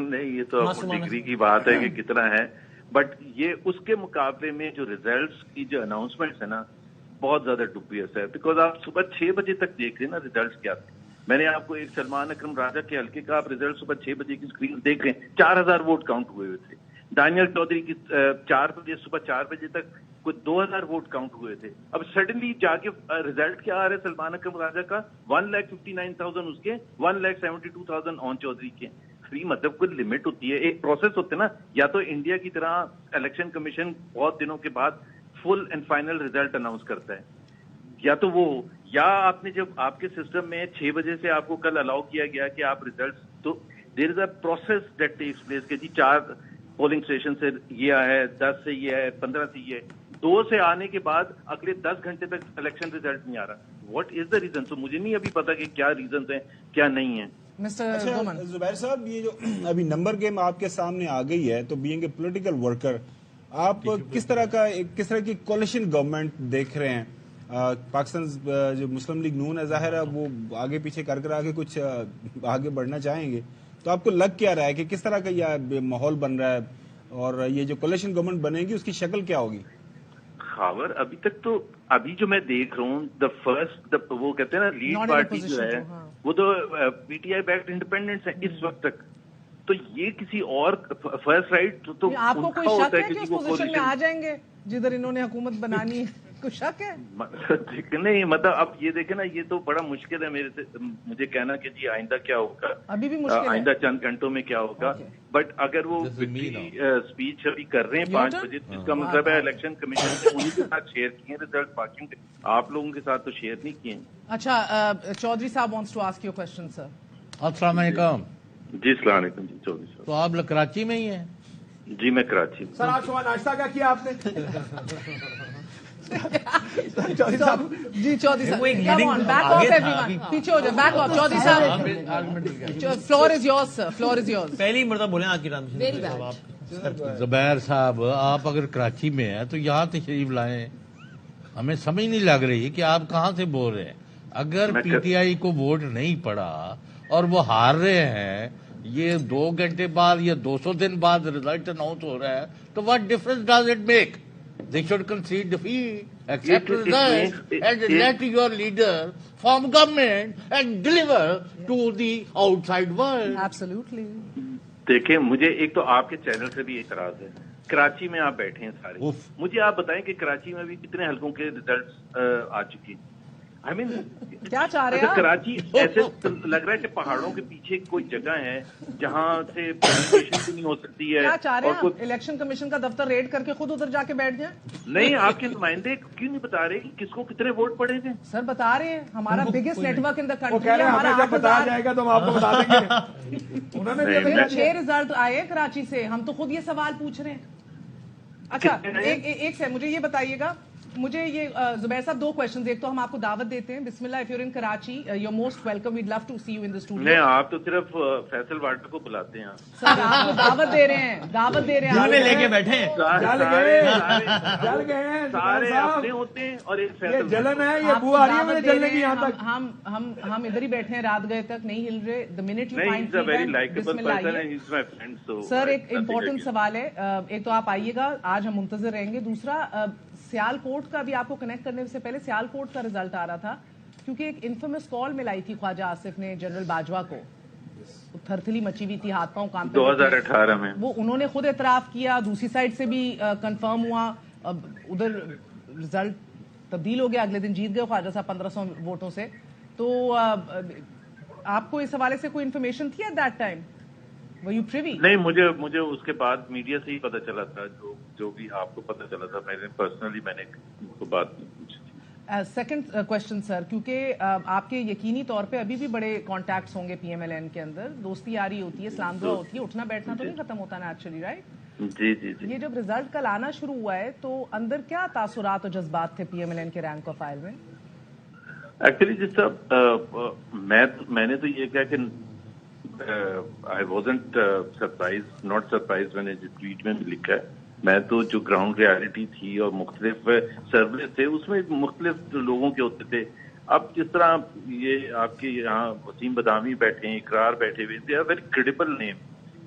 نہیں یہ تو ڈگری کی بات ہے کہ کتنا ہے، بٹ یہ اس کے مقابلے میں جو ریزلٹس کی جو اناؤنسمنٹس ہے نا بہت زیادہ ڈوبیس ہے، بیکاز آپ صبح 6 بجے تک دیکھ رہے ہیں نا ریزلٹس کیا تھے. میں نے آپ کو ایک سلمان اکرم راجہ کے حلقے کا آپ ریزلٹ صبح 6 بجے کی اسکرین دیکھ رہے ہیں، 4,000 ووٹ کاؤنٹ ہوئے تھے. دانیل چودھری کی 4 بجے صبح 4 بجے تک کوئی 2,000 ووٹ کاؤنٹ ہوئے تھے. اب سڈنلی جا کے ریزلٹ کیا آ رہا ہے سلمان اکرم راجہ کا 1,59,000 اس کے، 1,72,000 اون چودھری کے. فری مطلب کوئی لمٹ ہوتی ہے، ایک پروسیس ہوتا ہے نا. یا تو انڈیا کی طرح الیکشن کمیشن بہت دنوں کے بعد فل اینڈ فائنل ریزلٹ اناؤنس کرتا ہے، یا تو وہ، یا آپ نے جب آپ کے سسٹم میں 6 بجے سے آپ کو کل الاؤ کیا گیا کہ آپ ریزلٹ، تو there is a process that takes place کہ جی 4 پولنگ اسٹیشن سے یہ ہے، 10 سے یہ ہے، 15 سے یہ ہے، 2 سے آنے کے بعد اگلے 10 گھنٹے تک الیکشن ریزلٹ نہیں آ رہا. What is the reason? تو مجھے نہیں ابھی پتا کہ کیا ریزنز ہیں کیا نہیں ہیں. زبیر صاحب، یہ جو ابھی نمبر گیم آپ کے سامنے آ گئی ہے، تو بینگ اے پولیٹیکل ورکر آپ کس طرح کی کولیشن گورنمنٹ دیکھ رہے ہیں؟ پاکستان جو مسلم لیگ نون ہے، ظاہر ہے وہ آگے پیچھے کر آگے کچھ آگے بڑھنا چاہیں گے، تو آپ کو لگ کیا رہا ہے کہ کس طرح کا یہ ماحول بن رہا ہے، اور یہ جو کولیشن گورنمنٹ بنے گی اس کی شکل کیا ہوگی؟ خاور ابھی تک تو ابھی جو میں دیکھ رہا ہوں وہ کہتے ہیں نا لیڈ پارٹی جو ہے وہ تو پی ٹی آئی بیکڈ انڈیپینڈنٹس ہیں اس وقت تک. تو یہ کسی اور فرسٹ رائٹ تو آپ کو کوئی شک ہے کہ اس پوزیشن میں آ جائیں گے جدھر انہوں نے حکومت بنانی ہے؟ کوئی شک ہے؟ نہیں مطلب اب یہ دیکھیں نا، یہ تو بڑا مشکل ہے میرے سے مجھے کہنا کہ جی آئندہ کیا ہوگا، ابھی بھی مشکل ہے، آئندہ چند گھنٹوں میں کیا ہوگا. بٹ اگر وہ اسپیچ ابھی کر رہے ہیں 5 بجے، تو اس کا مطلب ہے الیکشن کمیشن نے انہیں کے ساتھ شیئر کیے ریزلٹ، باقیوں کے آپ لوگوں کے ساتھ تو شیئر نہیں کیے. اچھا، چودھری صاحب wants to ask you question. Sir السلام علیکم. جی السلام علیکم. جی چودھری صاحب، تو آپ کراچی میں ہی ہیں؟ جی میں کراچی میں. سر آج صبح ناشتہ کیا کیا آپ نے؟ جی چودھری صاحب، بیک آف ایوری ون، پیچھے ہو جائے، بیک آف. چودھری صاحب، floor is yours sir, floor is yours. پہلی مرتبہ بولیں آج کی رات. زبیر صاحب، آپ اگر کراچی میں ہیں تو یہاں تشریف لائیں. ہمیں سمجھ نہیں لگ رہی کہ آپ کہاں سے بول رہے ہیں. اگر پی ٹی آئی کو ووٹ نہیں پڑا اور وہ ہار رہے ہیں، یہ 2 گھنٹے بعد یا 200 دن بعد ریزلٹ اناؤنس ہو رہا ہے، تو what difference does it make? They should concede defeat, accept results, and let your leader form government and deliver to the outside world. Absolutely. دیکھیں، مجھے ایک تو آپ کے چینل سے بھی اعتراض ہے. کراچی میں آپ بیٹھے ہیں سارے، مجھے آپ بتائیں کہ کراچی میں بھی کتنے حلقوں کے ریزلٹس آ چکے ہیں. آئی مین کیا چاہ رہے ہیں کراچی ایسے لگ رہا ہے کہ پہاڑوں کے پیچھے کوئی جگہ ہے جہاں سے کمیونیکیشن بھی نہیں ہو سکتی ہے. کیا چاہ رہے ہیں الیکشن کمیشن کا دفتر ریڈ کر کے خود ادھر جا کے بیٹھ جائیں؟ نہیں، آپ کے نمائندے کیوں نہیں بتا رہے کہ کس کو کتنے ووٹ پڑے تھے؟ سر بتا رہے ہیں، ہمارا biggest network in the country ہے. ہمارا جب بتایا جائے گا تو ہم آپ کو بتا دیں گے. انہوں نے 6 ریزلٹ آئے کراچی سے، ہم تو خود یہ سوال پوچھ رہے ہیں. اچھا ایک سے مجھے یہ بتائیے گا، مجھے یہ زبیر صاحب 2 کوشچنز. ایک تو ہم آپ کو دعوت دیتے ہیں، بسم اللہ، if you are in Karachi you are most welcome, we'd love to see you in the studio. نہیں، آپ تو صرف فیصل واٹر کو بلاتے ہیں. سر آپ کو دعوت دے رہے ہیں، دعوت دے رہے ہیں، دل میں لے کے بیٹھے ہیں. جل گئے سارے اپنے ہوتے ہیں اور ایک فیصل جلن ہے، یہ بو آ رہی ہے مجھے جلنے کی. یہاں تک ہم ادھر ہی بیٹھے ہیں، رات گئے تک نہیں ہل رہے. the minute you find سر ایک امپورٹنٹ سوال ہے. ایک تو آپ آئیے گا، آج ہم منتظر رہیں گے. دوسرا، سیال کوٹ کا بھی آپ کو کنیکٹ کرنے سے پہلے سیال کوٹ کا رزلٹ آ رہا تھا، کیونکہ ایک انفیمس کال ملائی تھی خواجہ آصف نے جنرل باجوہ کو، تھرتھلی مچی ہوئی تھی، ہاتھ پاؤں کانپتے 2018 میں. وہ انہوں نے خود اعتراف کیا، دوسری سائڈ سے بھی کنفرم ہوا. ادھر رزلٹ تبدیل ہو گیا، اگلے دن جیت گئے خواجہ صاحب 1500 ووٹوں سے. تو آپ کو اس حوالے سے کوئی انفارمیشن تھی at that time? Were you privy? نہیں، مجھے اس کے بعد میڈیا سے ہی پتہ چلا تھا، جو بھی آپ کو پتہ چلا تھا. میں نے پرسنلی ان کو بات نہیں پوچھی تھی. سیکنڈ کوشچن سر، کیونکہ آپ کے یقینی طور پہ ابھی بھی بڑے کانٹیکٹس ہوں گے پی ایم ایل این کے اندر، دوستی یاری ہوتی ہے، سلام دعا ہوتی ہے، اٹھنا بیٹھنا تو نہیں ختم ہوتا نیچرلی، رائٹ؟ جی جی جی. یہ جب رزلٹ کل آنا شروع ہوا ہے تو اندر کیا تاثرات اور جذبات تھے پی ایم ایل این کے رینک اور فائل میں؟ ایکچولی جس صاحب میں نے تو یہ کہا کہ I wasn't surprised, not surprised when جو ٹویٹ میں لکھا ہے. میں تو جو گراؤنڈ ریالٹی تھی اور مختلف سروس تھے اس میں مختلف لوگوں کے ہوتے تھے. اب جس طرح یہ آپ کے یہاں وسیم بدامی بیٹھے ہیں، اقرار بیٹھے ہوئے، they are very credible name.